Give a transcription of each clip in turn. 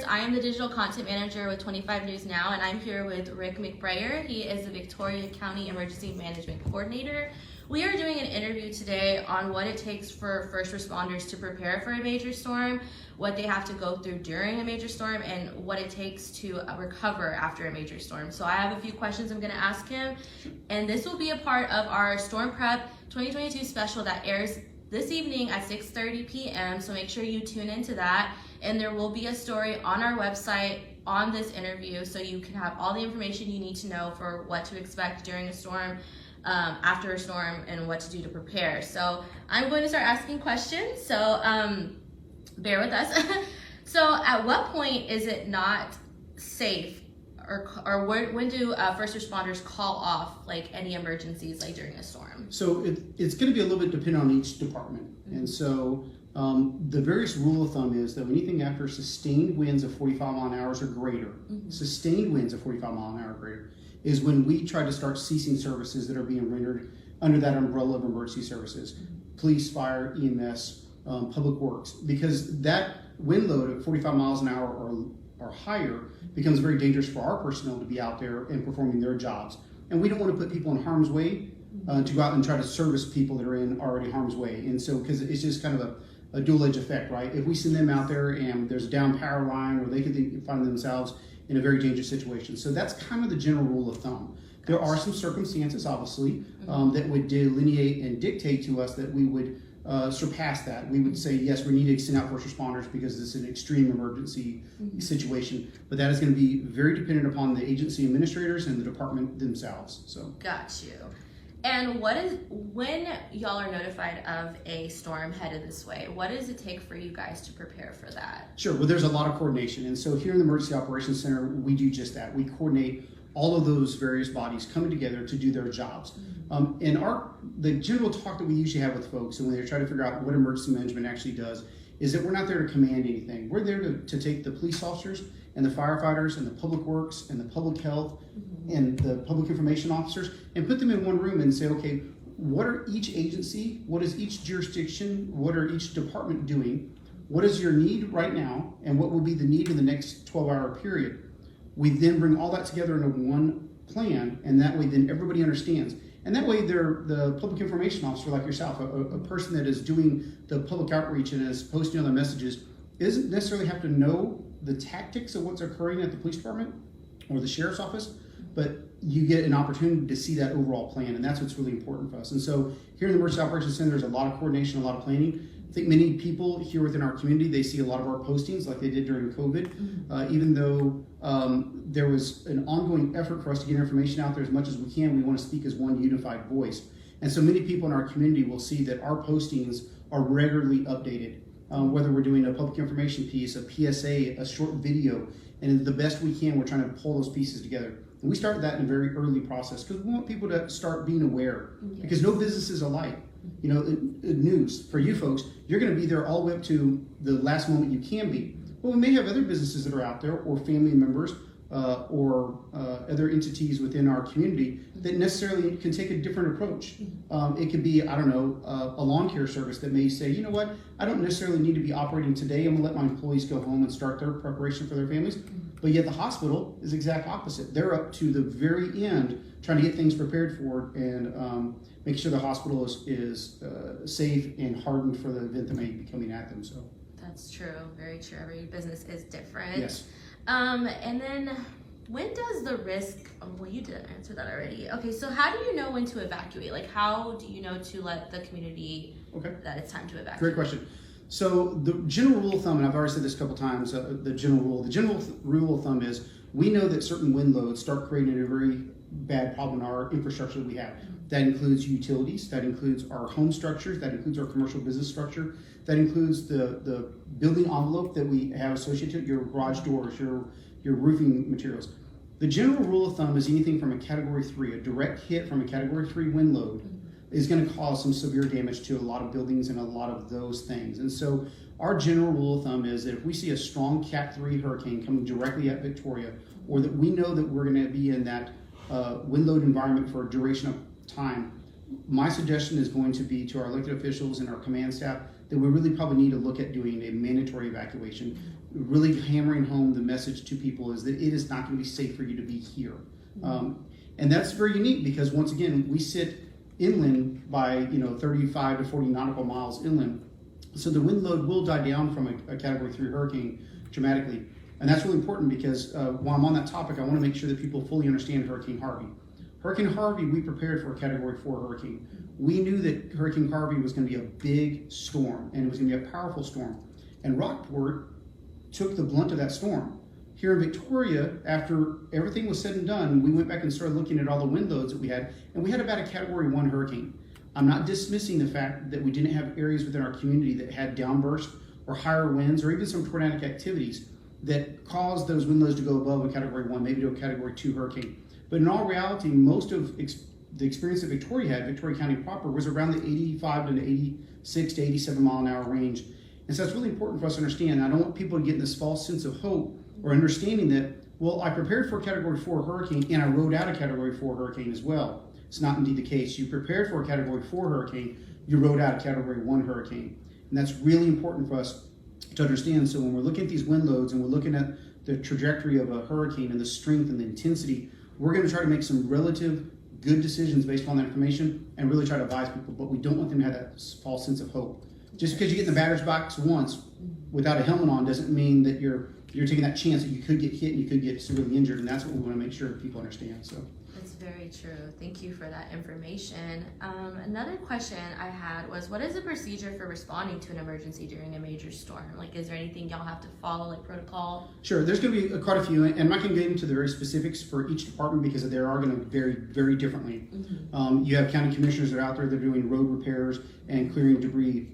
I am the digital content manager with 25 News Now, and I'm here with Rick McBrayer. He is the Victoria County Emergency Management Coordinator. We are doing an interview today on what it takes for first responders to prepare for a major storm, what they have to go through during a major storm, and what it takes to recover after a major storm. So I have a few questions I'm going to ask him, and this will be a part of our Storm Prep 2022 special that airs this evening at 6:30 p.m. So make sure you tune into that, and there will be a story on our website on this interview so you can have all the information you need to know for what to expect during a storm, after a storm, and what to do to prepare. So I'm going to start asking questions, so bear with us. So at what point is it not safe, or when do first responders call off like any emergencies like during a storm? So it's going to be a little bit dependent on each department. Mm-hmm. And so the various rule of thumb is that anything after sustained winds of 45 mile an hour or greater, mm-hmm. sustained winds of 45 mile an hour or greater, is when we try to start ceasing services that are being rendered under that umbrella of emergency services, mm-hmm. police, fire, EMS, public works, because that wind load at 45 miles an hour or higher becomes very dangerous for our personnel to be out there and performing their jobs. And we don't want to put people in harm's way to go out and try to service people that are in already harm's way. And so, because it's just kind of a dual-edged effect, right? If we send them out there and there's a down power line, or they could find themselves in a very dangerous situation. So that's kind of the general rule of thumb. There are some circumstances, obviously, that would delineate and dictate to us that we would surpass that. We would say, yes, we need to send out first responders because this is an extreme emergency situation. But that is going to be very dependent upon the agency administrators and the department themselves. So, got you. And when y'all are notified of a storm headed this way, what does it take for you guys to prepare for that? Sure. Well, there's a lot of coordination. And so here in the Emergency Operations Center, we do just that. We coordinate all of those various bodies coming together to do their jobs. Mm-hmm. And the general talk that we usually have with folks, and when they're trying to figure out what emergency management actually does, is that we're not there to command anything. We're there to take the police officers and the firefighters and the public works and the public health mm-hmm. and the public information officers and put them in one room and say, okay, what are each agency, what is each jurisdiction, what are each department doing, what is your need right now, and what will be the need in the next 12-hour period. We then bring all that together into one plan, and that way then everybody understands. And that way the public information officer like yourself, a person that is doing the public outreach and is posting other messages, doesn't necessarily have to know the tactics of what's occurring at the police department or the sheriff's office, but you get an opportunity to see that overall plan, and that's what's really important for us. And so here in the Emergency Operations Center, there's a lot of coordination, a lot of planning. I think many people here within our community, they see a lot of our postings like they did during COVID, mm-hmm. Even though there was an ongoing effort for us to get information out there as much as we can. We want to speak as one unified voice. And so many people in our community will see that our postings are regularly updated, whether we're doing a public information piece, a PSA, a short video, and the best we can, we're trying to pull those pieces together. And we started that in a very early process because we want people to start being aware, yes. because no business is alike. You know, news for you folks, you're going to be there all the way up to the last moment you can be. Well, we may have other businesses that are out there, or family members, or other entities within our community that necessarily can take a different approach. It could be, I don't know, a lawn care service that may say, you know what, I don't necessarily need to be operating today. I'm going to let my employees go home and start their preparation for their families. But yet the hospital is the exact opposite. They're up to the very end trying to get things prepared for it and make sure the hospital is safe and hardened for the event that may be coming at them. So that's true, very true. Every business is different. Yes. And then when does the risk, well, you did answer that already. Okay, so how do you know when to evacuate? Like, how do you know to let the community that it's time to evacuate? Great question. So the general rule of thumb, and I've already said this a couple times, the general rule of thumb is we know that certain wind loads start creating a very bad problem in our infrastructure that we have. That includes utilities, that includes our home structures, that includes our commercial business structure, that includes the building envelope that we have associated, your garage doors, your roofing materials. The general rule of thumb is anything from a Category 3, a direct hit from a Category 3 wind load is going to cause some severe damage to a lot of buildings and a lot of those things. And so our general rule of thumb is that if we see a strong Cat 3 hurricane coming directly at Victoria, or that we know that we're going to be in that wind load environment for a duration of time, my suggestion is going to be to our elected officials and our command staff that we really probably need to look at doing a mandatory evacuation. really hammering home the message to people is that it is not going to be safe for you to be here. And that's very unique because once again, we sit inland by 35 to 40 nautical miles inland. So the wind load will die down from a Category 3 hurricane dramatically. And that's really important because while I'm on that topic, I want to make sure that people fully understand Hurricane Harvey. Hurricane Harvey, we prepared for a Category 4 hurricane. We knew that Hurricane Harvey was going to be a big storm, and it was going to be a powerful storm. And Rockport took the blunt of that storm. Here in Victoria, after everything was said and done, we went back and started looking at all the wind loads that we had, and we had about a Category 1 hurricane. I'm not dismissing the fact that we didn't have areas within our community that had downburst or higher winds or even some tornadic activities that caused those wind loads to go above a Category 1, maybe to a Category 2 hurricane. But in all reality, most of the experience that Victoria had, Victoria County proper, was around the 85 to 86 to 87 mile an hour range. And so it's really important for us to understand. I don't want people to get in this false sense of hope or understanding that, well, I prepared for a Category 4 hurricane and I rode out a Category 4 hurricane as well. It's not indeed the case. You prepared for a Category 4 hurricane, you rode out a Category 1 hurricane. And that's really important for us to understand. So when we're looking at these wind loads and we're looking at the trajectory of a hurricane and the strength and the intensity, we're going to try to make some relative good decisions based on that information and really try to advise people, but we don't want them to have that false sense of hope. Just because you get in the batter's box once without a helmet on doesn't mean that you're taking that chance that you could get hit and you could get severely injured, and that's what we want to make sure people understand. So that's very true. Thank you for that information. Another question I had was, what is the procedure for responding to an emergency during a major storm? Like, is there anything y'all have to follow, like protocol? Sure, there's going to be quite a few, and I'm not going to get into the very specifics for each department because they are going to vary very differently. You have county commissioners that are out there that are doing road repairs and clearing debris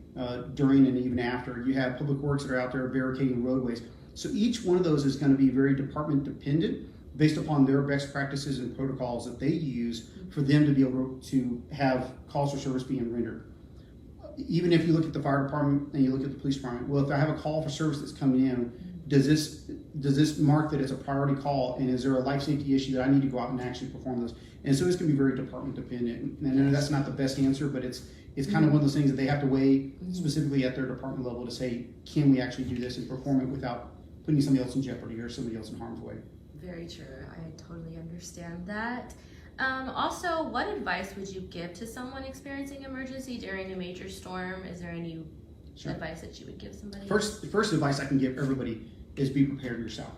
during and even after. You have public works that are out there barricading roadways. So each one of those is going to be very department dependent based upon their best practices and protocols that they use for them to be able to have calls for service being rendered. Even if you look at the fire department and you look at the police department, well, if I have a call for service that's coming in, does this mark that it's a priority call, and is there a life safety issue that I need to go out and actually perform those? And so it's going to be very department dependent. And I know that's not the best answer, but it's kind of one of those things that they have to weigh specifically at their department level to say, can we actually do this and perform it without putting somebody else in jeopardy or somebody else in harm's way? Very true. I totally understand that. Also, what advice would you give to someone experiencing emergency during a major storm? Is there any advice that you would give somebody? First advice I can give everybody is be prepared yourself.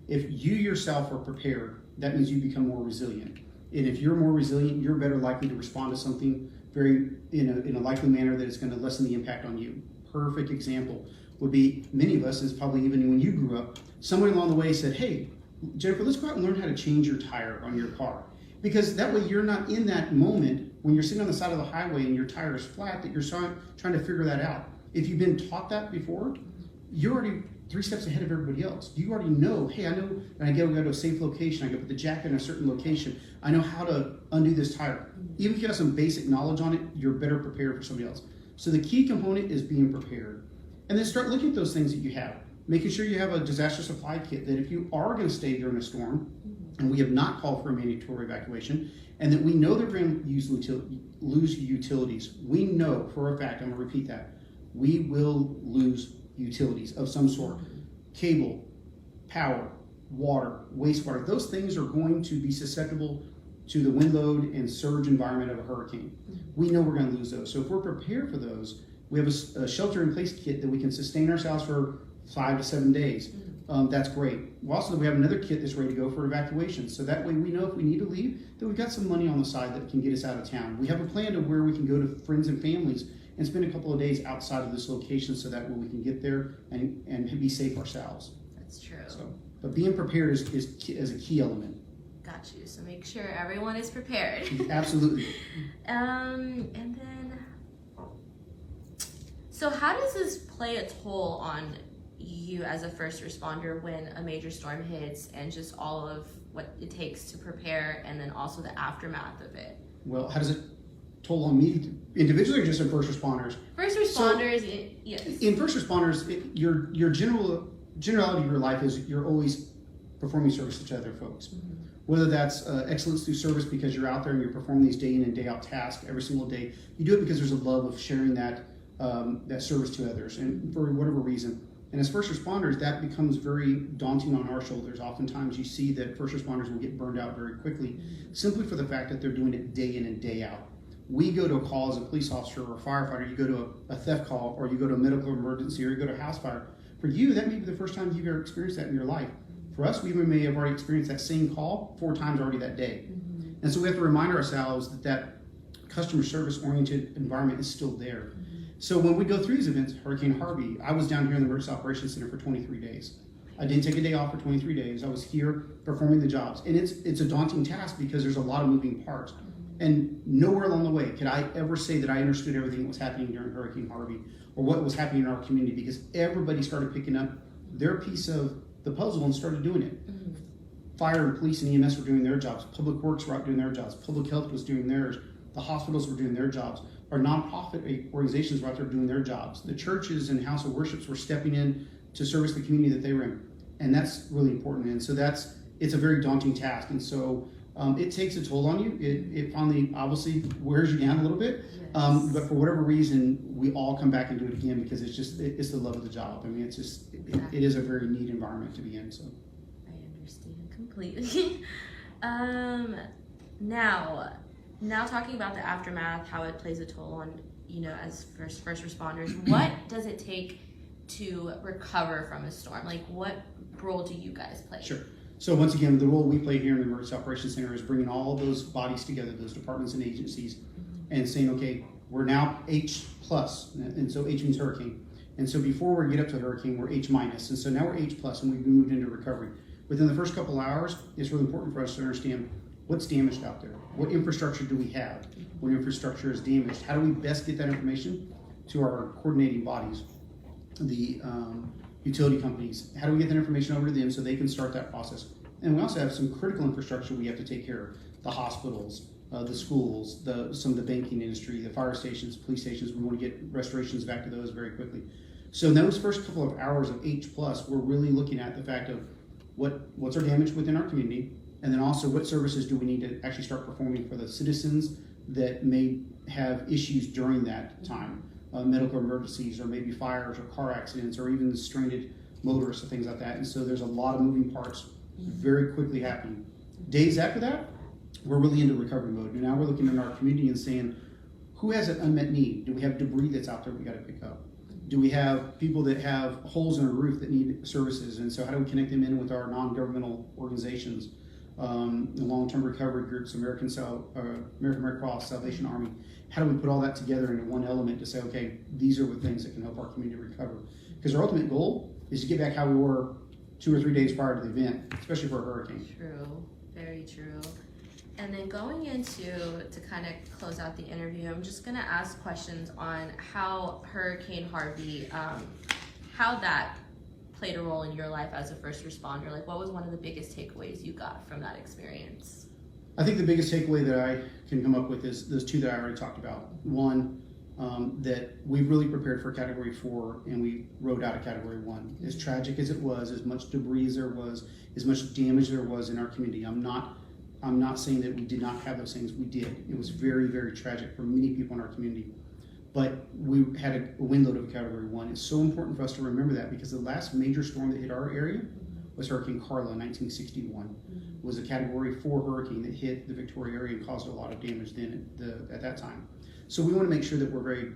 If you yourself are prepared, that means you become more resilient. And if you're more resilient, you're better likely to respond to something very in a likely manner that is going to lessen the impact on you. Perfect example would be, many of us, is probably even when you grew up, someone along the way said, hey, Jennifer, let's go out and learn how to change your tire on your car. Because that way you're not in that moment when you're sitting on the side of the highway and your tire is flat that you're trying to figure that out. If you've been taught that before, you're already 3 steps ahead of everybody else. You already know, hey, I know when I go to a safe location, I go put the jacket in a certain location, I know how to undo this tire. Even if you have some basic knowledge on it, you're better prepared for somebody else. So the key component is being prepared. And then start looking at those things that you have. Making sure you have a disaster supply kit that if you are going to stay during a storm, and we have not called for a mandatory evacuation, and that we know they're going to lose utilities. We know for a fact, I'm going to repeat that, we will lose utilities of some sort. Cable, power, water, wastewater, those things are going to be susceptible to the wind load and surge environment of a hurricane. We know we're going to lose those. So if we're prepared for those, we have a shelter-in-place kit that we can sustain ourselves for 5 to 7 days. That's great. Also, we have another kit that's ready to go for evacuation. So that way we know if we need to leave, that we've got some money on the side that can get us out of town. We have a plan to where we can go to friends and families and spend a couple of days outside of this location so that way we can get there and be safe ourselves. That's true. So, but being prepared is a key element. Got you. So make sure everyone is prepared. Absolutely. And then, so how does this play a toll on you as a first responder when a major storm hits, and just all of what it takes to prepare, and then also the aftermath of it? Well, how does it toll on me individually or just in first responders? First responders, yes. In first responders, your generality of your life is you're always performing service to other folks. Whether that's excellence through service because you're out there and you're performing these day in and day out tasks every single day. You do it because there's a love of sharing that service to others, and for whatever reason. And as first responders, that becomes very daunting on our shoulders. Oftentimes you see that first responders will get burned out very quickly, simply for the fact that they're doing it day in and day out. We go to a call as a police officer or a firefighter, you go to a theft call, or you go to a medical emergency, or you go to a house fire. For you, that may be the first time you've ever experienced that in your life. For us, we may have already experienced that same call 4 times already that day. And so we have to remind ourselves that that customer service oriented environment is still there. So when we go through these events, Hurricane Harvey, I was down here in the Emergency Operations Center for 23 days. I didn't take a day off for 23 days. I was here performing the jobs. And it's a daunting task because there's a lot of moving parts. And nowhere along the way could I ever say that I understood everything that was happening during Hurricane Harvey or what was happening in our community, because everybody started picking up their piece of the puzzle and started doing it. Fire and police and EMS were doing their jobs. Public Works were out doing their jobs. Public Health was doing theirs. The hospitals were doing their jobs. Our nonprofit organizations were out there doing their jobs. The churches and house of worships were stepping in to service the community that they were in. And that's really important. And so it's a very daunting task. And so it takes a toll on you. It finally obviously wears you down a little bit. Yes. But for whatever reason, we all come back and do it again because it's the love of the job. I mean, it's just, it is a very neat environment to be in. So I understand completely. Now talking about the aftermath, how it plays a toll on, as first responders, what does it take to recover from a storm? Like, what role do you guys play? Sure. So once again, the role we play here in the Emergency Operations Center is bringing all of those bodies together, those departments and agencies, and saying, okay, we're now H plus, and so H means hurricane. And so before we get up to hurricane, we're H minus, and so now we're H plus, and we've moved into recovery. Within the first couple hours, it's really important for us to understand what's damaged out there. What infrastructure do we have? What infrastructure is damaged? How do we best get that information to our coordinating bodies, the utility companies? How do we get that information over to them so they can start that process? And we also have some critical infrastructure we have to take care of. The hospitals, the schools, some of the banking industry, the fire stations, police stations. We want to get restorations back to those very quickly. So in those first couple of hours of H+, we're really looking at the fact of what's our damage within our community, and then also what services do we need to actually start performing for the citizens that may have issues during that time, medical emergencies or maybe fires or car accidents or even stranded motorists or things like that. And so there's a lot of moving parts very quickly happening. Days after that, we're really into recovery mode. And now we're looking in our community and saying, who has an unmet need? Do we have debris that's out there we got to pick up? Do we have people that have holes in a roof that need services? And so how do we connect them in with our non-governmental organizations? The long-term recovery groups, American Red Cross, Salvation Army. How do we put all that together into one element to say, okay, these are the things that can help our community recover? Because our ultimate goal is to get back how we were 2 or 3 days prior to the event, especially for a hurricane. True, very true. And then going to kind of close out the interview, I'm just going to ask questions on how Hurricane Harvey, how that played a role in your life as a first responder. Like, what was one of the biggest takeaways you got from that experience? I think the biggest takeaway that I can come up with is those 2 that I already talked about. One, that we really prepared for Category 4 and we rode out of Category 1. As tragic as it was, as much debris as there was, as much damage there was in our community. I'm not saying that we did not have those things. We did. It was very, very tragic for many people in our community. But we had a wind load of Category 1. It's so important for us to remember that because the last major storm that hit our area was Hurricane Carla in 1961. It was a Category 4 hurricane that hit the Victoria area and caused a lot of damage then at that time. So we want to make sure that we're very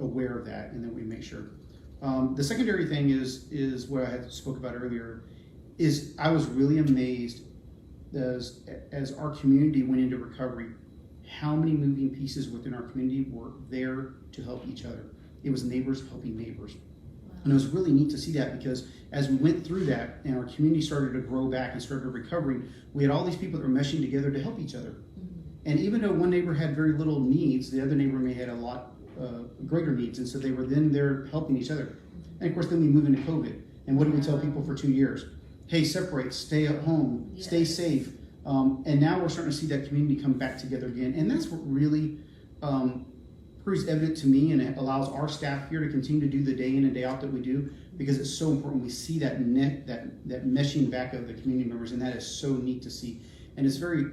aware of that and that we make sure. The secondary thing is what I had spoke about earlier, is I was really amazed as our community went into recovery, how many moving pieces within our community were there to help each other. It was neighbors helping neighbors. Wow. And it was really neat to see that because as we went through that and our community started to grow back and started recovering, we had all these people that were meshing together to help each other. And even though one neighbor had very little needs, the other neighbor may have had a lot greater needs. And so they were then there helping each other. And of course, then we move into COVID. And what did we tell people for 2 years? Hey, separate, stay at home, stay safe. And now we're starting to see that community come back together again. And that's what really proves evident to me, and it allows our staff here to continue to do the day in and day out that we do, because it's so important. We see that meshing back of the community members, and that is so neat to see. And it's very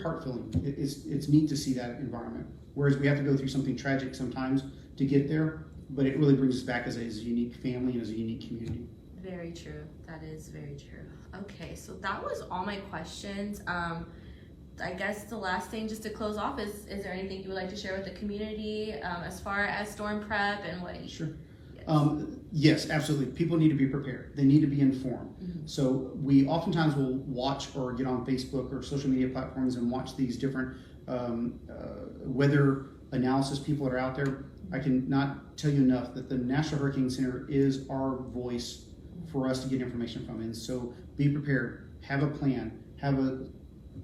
heart-filling. It's neat to see that environment. Whereas we have to go through something tragic sometimes to get there. but it really brings us back as a unique family and as a unique community. Very true. That is very true. Okay, so that was all my questions. I guess the last thing just to close off is there anything you would like to share with the community as far as storm prep and what? Sure. Yes. Yes, absolutely. People need to be prepared. They need to be informed. Mm-hmm. So we oftentimes will watch or get on Facebook or social media platforms and watch these different weather analysis people that are out there. I cannot tell you enough that the National Hurricane Center is our voice for us to get information from. And so be prepared. Have a plan. Have a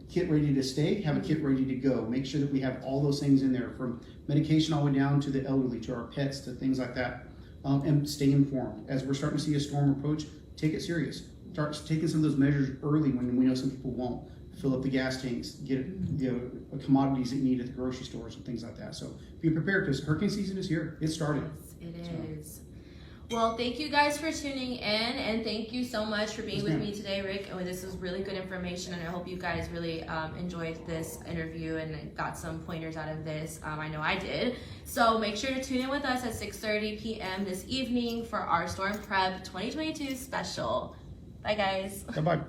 kit ready to stay, have a kit ready to go. Make sure that we have all those things in there, from medication all the way down to the elderly, to our pets, to things like that. And stay informed. As we're starting to see a storm approach, take it serious. Start taking some of those measures early when we know some people won't. Fill up the gas tanks, get the commodities that you need at the grocery stores and things like that. So be prepared, because hurricane season is here. It started. Yes, it is. Well, thank you guys for tuning in, and thank you so much for being with me today, Rick. This is really good information, and I hope you guys really enjoyed this interview and got some pointers out of this. I know I did. So make sure to tune in with us at 6:30 p.m. this evening for our Storm Prep 2022 special. Bye, guys. Bye-bye.